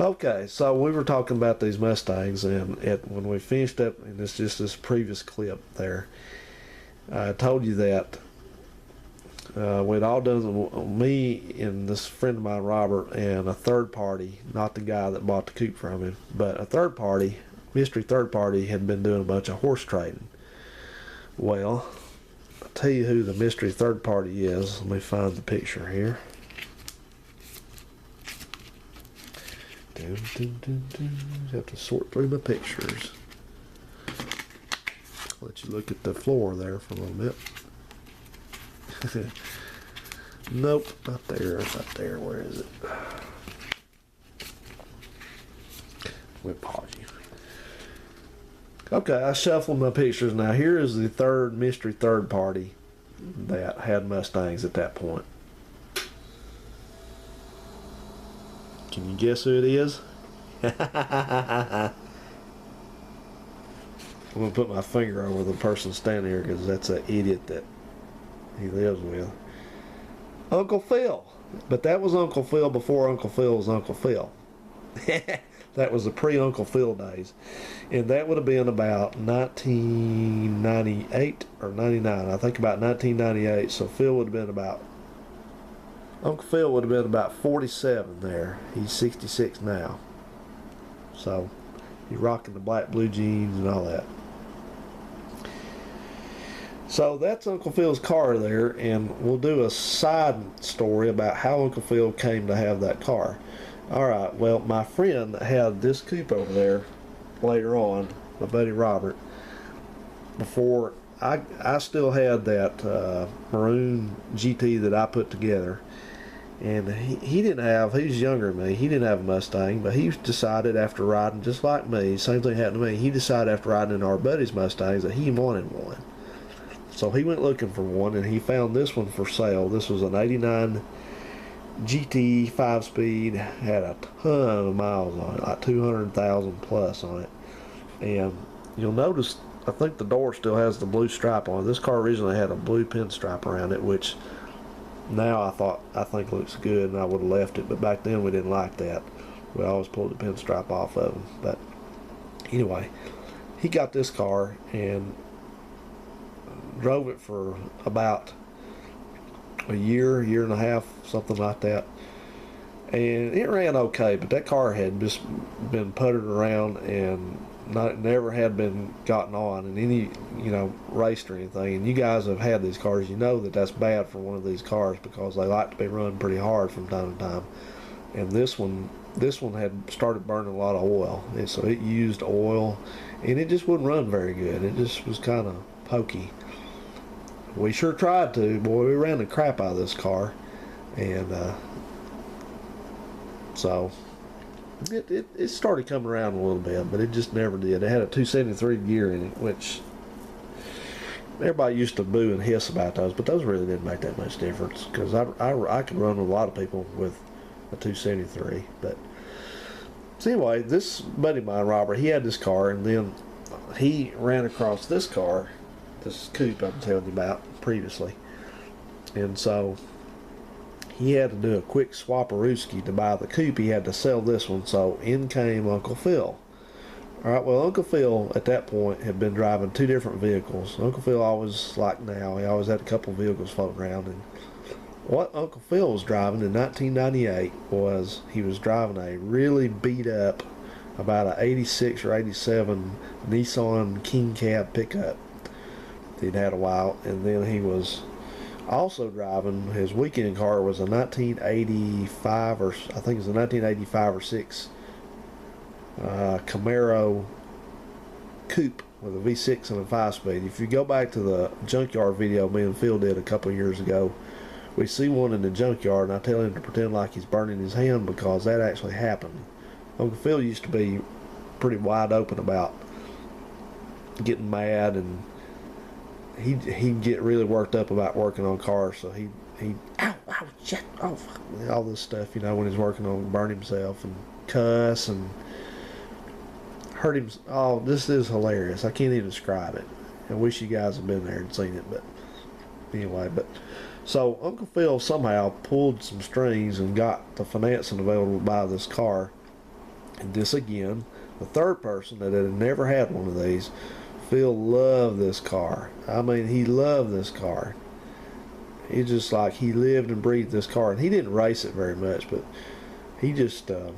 Okay, so we were talking about these Mustangs, and when we finished up, and it's just this previous clip there, I told you that we'd all done, me and this friend of mine, Robert, and a third party, not the guy that bought the coupe from him, but a third party, mystery third party, had been doing a bunch of horse trading. Well, I'll tell you who the mystery third party is. Let me find the picture here. Have to sort through my pictures. I'll let you look at the floor there for a little bit. Nope, not there, not there. Where is it? We'll pause you. Okay, I shuffled my pictures. Now here is the third mystery third party that had Mustangs at that point. Can you guess who it is? I'm going to put my finger over the person standing here because that's an idiot that he lives with. Uncle Phil. But that was Uncle Phil before Uncle Phil was Uncle Phil. That was the pre-Uncle Phil days. And that would have been about 1998 or 99. I think about 1998. So Phil would have been about... Uncle Phil would have been about 47 there. He's 66 now. So, he's rocking the black blue jeans and all that. So, that's Uncle Phil's car there, and we'll do a side story about how Uncle Phil came to have that car. Alright, well, my friend that had this coupe over there later on, my buddy Robert, before I still had that maroon GT that I put together. And he didn't have, he was younger than me, he didn't have a Mustang, but he decided after riding, just like me, same thing happened to me, he decided after riding in our buddy's Mustangs that he wanted one. So he went looking for one, and he found this one for sale. This was an 89 GT 5-speed, had a ton of miles on it, like 200,000 plus on it. And you'll notice, I think the door still has the blue stripe on it. This car originally had a blue pinstripe around it, which... now I think looks good, and I would have left it, but back then we didn't like that. We always pulled the pinstripe off of them. But anyway, he got this car and drove it for about a year and a half, something like that. And it ran okay, but that car had just been puttered around and never had been gotten on in any, race or anything. And you guys have had these cars, you know that that's bad for one of these cars because they like to be run pretty hard from time to time. And this one had started burning a lot of oil, and so it used oil, and it just wouldn't run very good. It just was kind of pokey. We sure tried to, boy. We ran the crap out of this car, and so. It started coming around a little bit, but it just never did. It had a 273 gear in it, which everybody used to boo and hiss about those, but those really didn't make that much difference because I could run with a lot of people with a 273. But so anyway, this buddy of mine, Robert, he had this car, and then he ran across this car, this coupe I'm telling you about previously, and so he had to do a quick swaparooski to buy the coupe. He had to sell this one, so in came Uncle Phil. Alright, well, Uncle Phil at that point had been driving two different vehicles. Uncle Phil always, like now, he always had a couple vehicles floating around. And what Uncle Phil was driving in 1998 was he was driving a really beat up, about an 86 or 87 Nissan King Cab pickup he'd had a while, and then he was also driving, his weekend car was a 1985 or I think it was a 1985 or 6 Camaro coupe with a V6 and a 5-speed. If you go back to the junkyard video me and Phil did a couple of years ago, we see one in the junkyard, and I tell him to pretend like he's burning his hand because that actually happened. Uncle Phil used to be pretty wide open about getting mad, and he'd get really worked up about working on cars, so he ow shit, oh fuck, all this stuff, when he's working on, burn himself and cuss and hurt him. Oh, this is hilarious. I can't even describe it. I wish you guys had been there and seen it, but anyway. But so Uncle Phil somehow pulled some strings and got the financing available to buy this car, And this again, the third person that had never had one of these, Phil loved this car. I mean, he loved this car. It's just like he lived and breathed this car. And he didn't race it very much, but he just, oh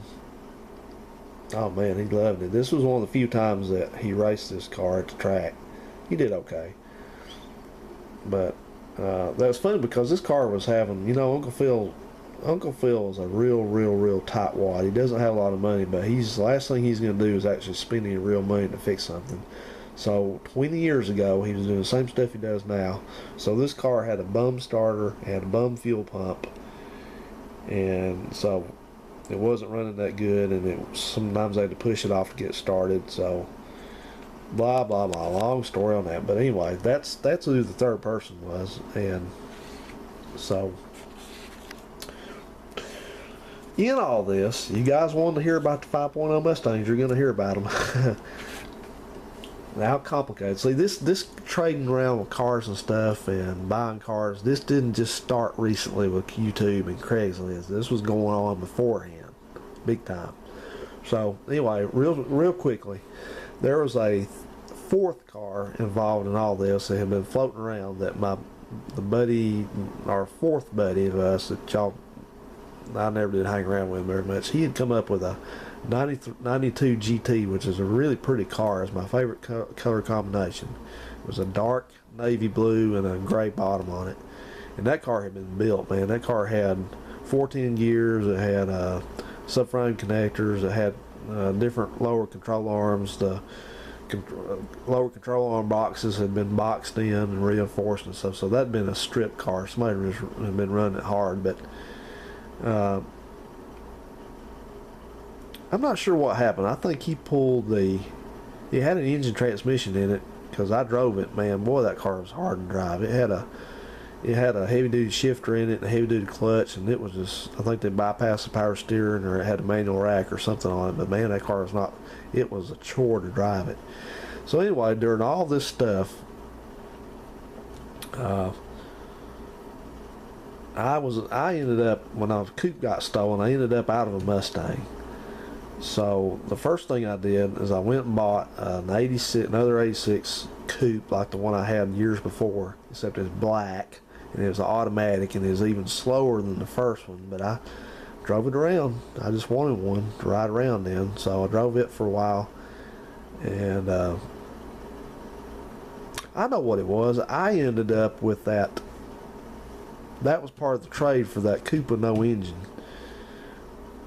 man, he loved it. This was one of the few times that he raced this car at the track. He did okay. But that was funny because this car was having, Uncle Phil is a real tightwad. He doesn't have a lot of money, but the last thing he's going to do is actually spend any real money to fix something. So 20 years ago, he was doing the same stuff he does now. So this car had a bum starter, had a bum fuel pump, and so it wasn't running that good, and sometimes they had to push it off to get started. So blah blah blah, long story on that. But anyway, that's who the third person was. And so in all this, you guys wanted to hear about the 5.0 Mustangs, you're going to hear about them. Now, how complicated. See, this trading around with cars and stuff and buying cars, this didn't just start recently with YouTube and Craigslist. This was going on beforehand, big time. So anyway, real quickly, there was a fourth car involved in all this that had been floating around that the buddy, our fourth buddy of us that I never did hang around with very much. He had come up with a 92 GT, which is a really pretty car. It's my favorite color combination. It was a dark navy blue and a gray bottom on it. And that car had been built, man. That car had 14 gears. It had subframe connectors. It had different lower control arms. The lower control arm boxes had been boxed in and reinforced and stuff. So that had been a strip car. Somebody had been running it hard, but I'm not sure what happened. I think he had an engine transmission in it because I drove it. Man, boy, that car was hard to drive. It had a heavy duty shifter in it and a heavy duty clutch, and it was just, I think they bypassed the power steering, or it had a manual rack or something on it. But man, that car it was a chore to drive it. So anyway, during all this stuff, I ended up, when our coupe got stolen, I ended up out of a Mustang. So the first thing I did is I went and bought another 86 coupe like the one I had years before, except it's black and it was automatic and it was even slower than the first one. But I drove it around. I just wanted one to ride around in, so I drove it for a while. And I know what it was. I ended up with that. That was part of the trade for that coupe with no engine.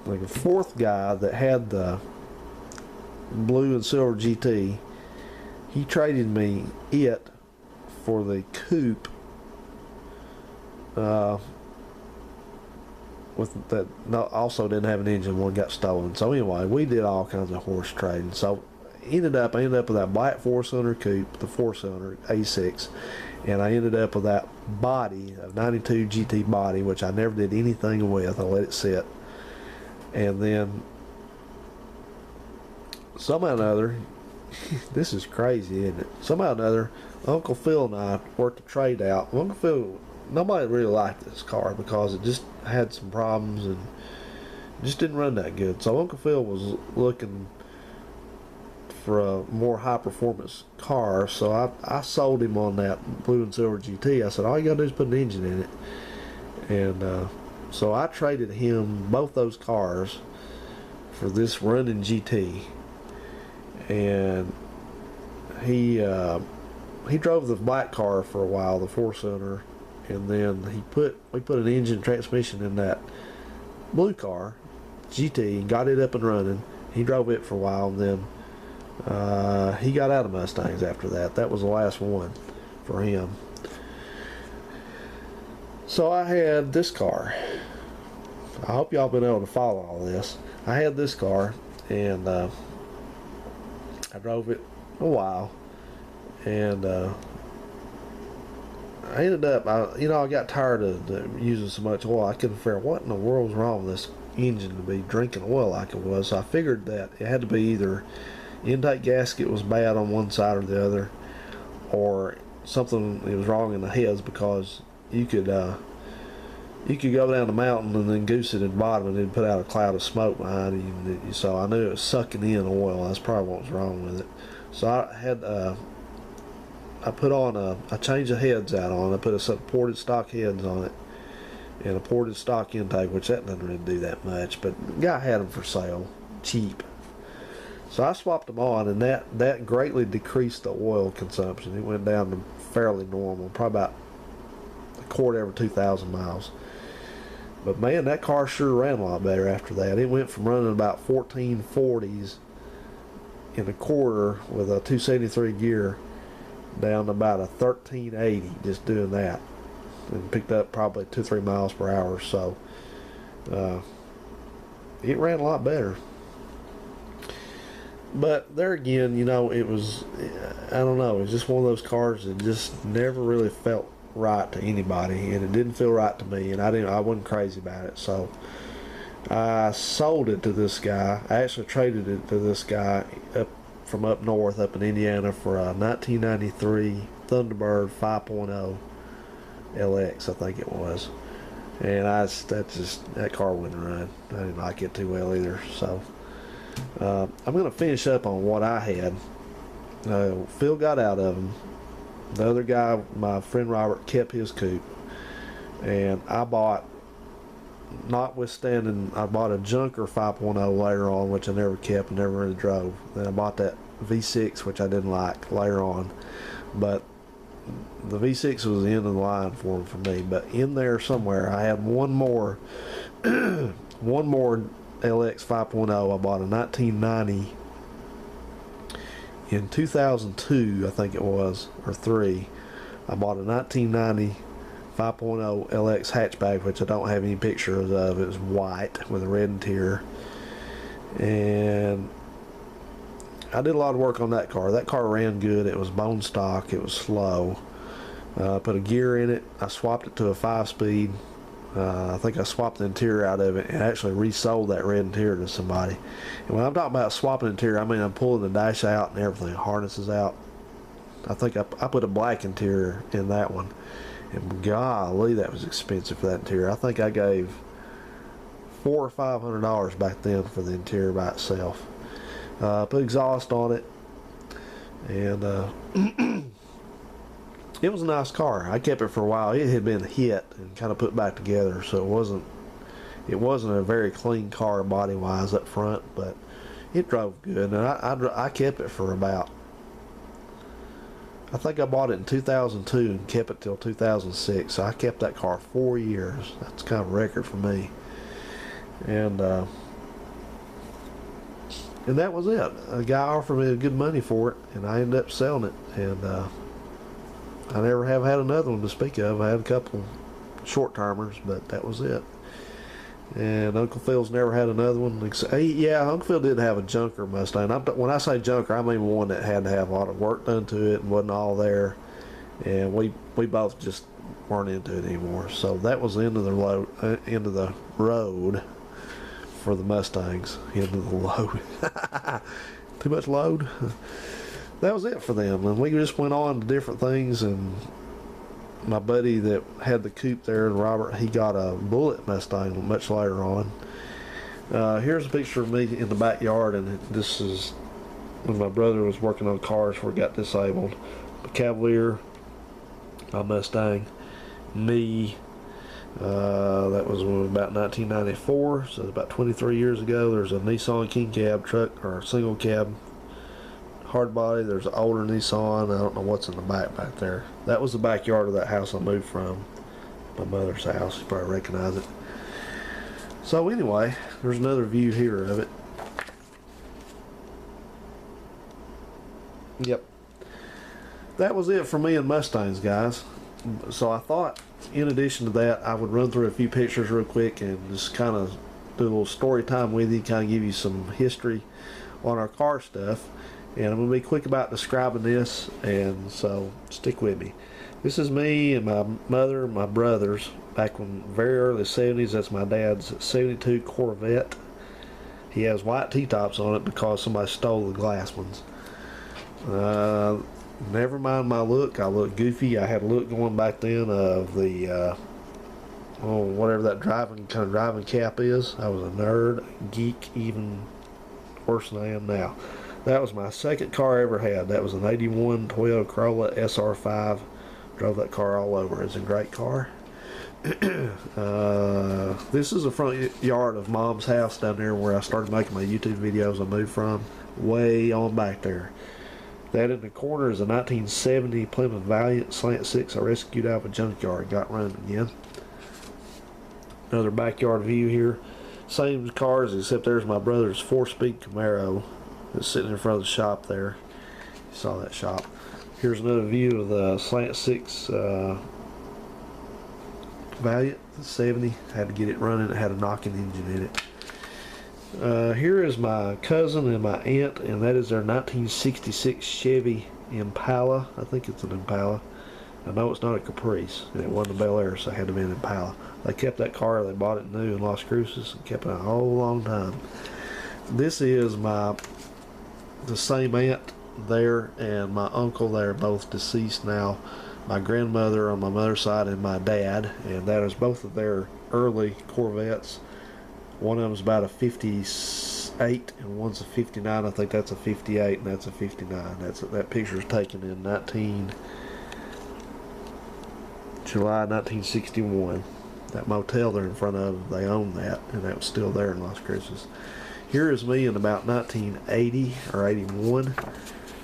Like a fourth guy that had the blue and silver GT, he traded me it for the coupe with that also didn't have an engine. One got stolen. So anyway, we did all kinds of horse trading. So I ended up with that black 4-cylinder coupe, the 4-cylinder A6, and I ended up with that body, a 92 GT body, which I never did anything with. I let it sit. And then somehow or another, this is crazy, isn't it? Somehow or another, Uncle Phil and I worked a trade out. Uncle Phil, nobody really liked this car because it just had some problems and just didn't run that good. So Uncle Phil was looking for a more high performance car, so I sold him on that blue and silver GT. I said, all you gotta do is put an engine in it. And so I traded him both those cars for this running GT, and he drove the black car for a while, the 4-cylinder, and then we put an engine transmission in that blue car GT and got it up and running. He drove it for a while, and then he got out of Mustangs after that. That was the last one for him. So I had this car. I hope y'all been able to follow all this. I had this car, and I drove it a while, and I ended up, I got tired of using so much oil. I couldn't figure out what in the world was wrong with this engine to be drinking oil like it was. So I figured that it had to be either intake gasket was bad on one side or the other, or something it was wrong in the heads, because you could you could go down the mountain and then goose it at the bottom and it'd put out a cloud of smoke behind you. So I knew it was sucking in oil. That's probably what was wrong with it. So I put on I changed the heads out on it. I put a set of ported stock heads on it and a ported stock intake, which that doesn't really do that much, but the guy had them for sale, cheap. So I swapped them on, and that greatly decreased the oil consumption. It went down to fairly normal, probably about a quart every 2,000 miles. But man, that car sure ran a lot better after that. It went from running about 1440s in a quarter with a 273 gear down to about a 1380 just doing that, and picked up probably 2-3 miles per hour. So it ran a lot better. But there again, you know, it was, I don't know, it was just one of those cars that just never really felt right to anybody, and it didn't feel right to me, and I wasn't crazy about it. So I sold it to this guy. I actually traded it to this guy from up north, up in Indiana, for a 1993 Thunderbird 5.0 LX, I think it was. And that car wouldn't run. I didn't like it too well either. So I'm going to finish up on what I had. Phil got out of him. The other guy, my friend Robert, kept his coupe. And I bought, notwithstanding, I bought a Junker 5.0 later on, which I never kept and never really drove. Then I bought that V6, which I didn't like, later on. But the V6 was the end of the line for me. But in there somewhere, I had one more LX 5.0. I bought a 1990 in 2002, I think it was, or 3. I bought a 1990 5.0 LX hatchback, which I don't have any pictures of. It was white with a red interior, and I did a lot of work on that car. That car ran good. It was bone stock. It was slow. I put a gear in it. I swapped it to a 5-speed. I think I swapped the interior out of it and actually resold that red interior to somebody. And when I'm talking about swapping interior, I mean I'm pulling the dash out and everything, harnesses out. I think I put a black interior in that one, and golly, that was expensive for that interior. I think I gave $400 or $500 back then for the interior by itself. Put exhaust on it, and it was a nice car. I kept it for a while. It had been hit and kind of put back together, so it wasn't a very clean car body wise up front, but it drove good. And I kept it for about, I think I bought it in 2002 and kept it till 2006. So I kept that car 4 years. That's kind of a record for me. And that was it. A guy offered me good money for it, and I ended up selling it. And I never have had another one to speak of. I had a couple short-termers, but that was it. And Uncle Phil's never had another one. Yeah, Uncle Phil did have a Junker Mustang. When I say Junker, I mean one that had to have a lot of work done to it and wasn't all there. And we both just weren't into it anymore. So that was the end of the road for the Mustangs. End of the load. Too much load. That was it for them, and we just went on to different things. And my buddy that had the coupe there, and Robert, he got a Bullet Mustang much later on. Here's a picture of me in the backyard, and this is when my brother was working on cars before he got disabled. A Cavalier, a Mustang, me. That was about 1994, so about 23 years ago. There's a Nissan King Cab truck, or single cab hard body. There's an older Nissan. I don't know what's in the back there. That was the backyard of that house I moved from, my mother's house. You probably recognize it. So anyway, there's another view here of it. Yep. That was it for me and Mustangs, guys. So I thought, in addition to that, I would run through a few pictures real quick and just kind of do a little story time with you, kind of give you some history on our car stuff. And I'm going to be quick about describing this, and so stick with me. This is me and my mother and my brothers back in very early 70s. That's my dad's 72 Corvette. He has white T-tops on it because somebody stole the glass ones. Never mind my look. I look goofy. I had a look going back then of the oh, whatever that kind of driving cap is. I was a nerd, geek, even worse than I am now. That was my second car I ever had. That was an 81 Toyota Corolla SR5. Drove that car all over. It's a great car. This is the front yard of Mom's house down there where I started making my YouTube videos. I moved from way on back there. That in the corner is a 1970 Plymouth Valiant Slant 6 I rescued out of a junkyard. Got running again. Another backyard view here. Same cars except there's my brother's 4-speed Camaro that's sitting in front of the shop there. You saw that shop. Here's another view of the Slant 6 Valiant 70. Had to get it running. It had a knocking engine in it. Here is my cousin and my aunt, and that is their 1966 Chevy Impala. I think it's an Impala. I know it's not a Caprice, and it wasn't a Bel Air, so it had to be an Impala. They kept that car. They bought it new in Las Cruces and kept it a whole long time. This is the same aunt there and my uncle. They're both deceased now. My grandmother on my mother's side and my dad, and that is both of their early Corvettes. One of them's about a 58 and one's a 59. I think that's a 58 and that's a 59. That picture is taken in July 1961. That motel they're in front of, they own that, and that was still there in Las Cruces. Here is me in about 1980 or 81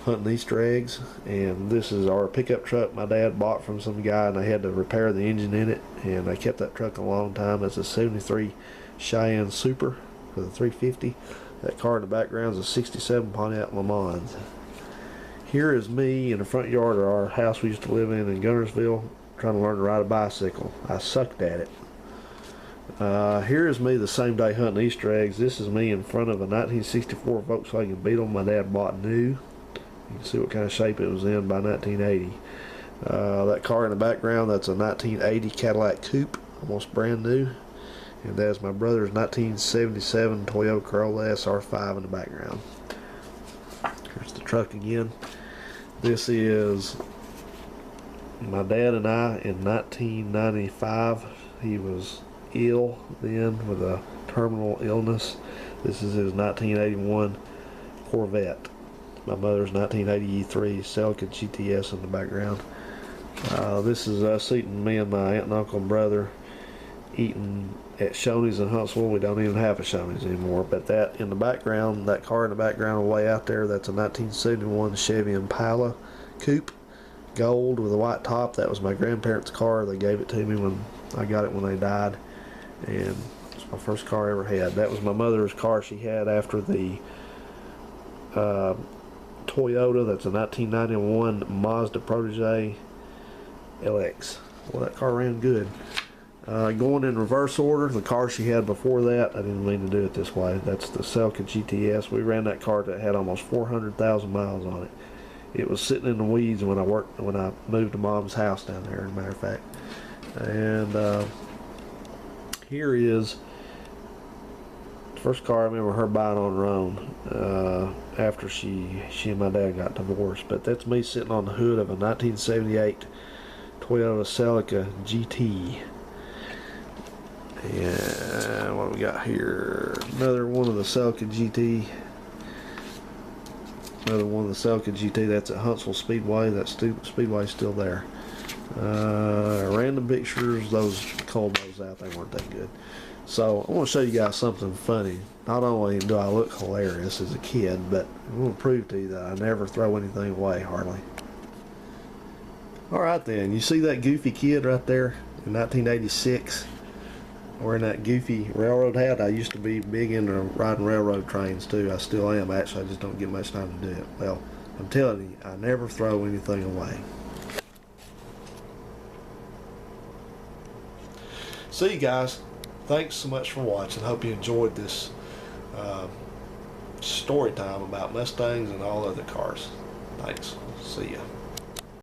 hunting Easter eggs, and this is our pickup truck my dad bought from some guy, and they had to repair the engine in it, and they kept that truck a long time. It's a 73 Cheyenne Super with a 350. That car in the background is a 67 Pontiac Le Mans. Here is me in the front yard of our house we used to live in Gunnersville, trying to learn to ride a bicycle. I sucked at it. Here is me the same day hunting Easter eggs. This is me in front of a 1964 Volkswagen Beetle my dad bought new. You can see what kind of shape it was in by 1980. That car in the background, that's a 1980 Cadillac Coupe, almost brand new. And that's my brother's 1977 Toyota Corolla SR5 in the background. Here's the truck again. This is my dad and I in 1995. He was ill then with a terminal illness. This is his 1981 Corvette. My mother's 1983 Celica GTS in the background. This is us eating, me and my aunt and uncle and brother eating at Shoney's in Huntsville. We don't even have a Shoney's anymore, but that in the background, that car in the background way out there, that's a 1971 Chevy Impala Coupe, gold with a white top. That was my grandparents' car. They gave it to me when I got it when they died, and it's my first car I ever had. That was my mother's car she had after the Toyota. That's a 1991 Mazda Protege LX. Well, that car ran good. Going in reverse order, the car she had before that, I didn't mean to do it this way. That's the Celica GTS. We ran that car that had almost 400,000 miles on it. It was sitting in the weeds when I moved to Mom's house down there, as a matter of fact. And here is the first car I remember her buying on her own after she and my dad got divorced. But that's me sitting on the hood of a 1978 Toyota Celica GT. And what do we got here? Another one of the Celica GT. Another one of the Celica GT. That's at Huntsville Speedway. That Speedway's still there. Random pictures. Those culled those out. They weren't that good. So I want to show you guys something funny. Not only do I look hilarious as a kid, but I want to prove to you that I never throw anything away, hardly. Alright then, you see that goofy kid right there in 1986 wearing that goofy railroad hat? I used to be big into riding railroad trains too. I still am, actually. I just don't get much time to do it. Well, I'm telling you, I never throw anything away. See you guys. Thanks so much for watching. Hope you enjoyed this story time about Mustangs and all other cars. Thanks. See ya.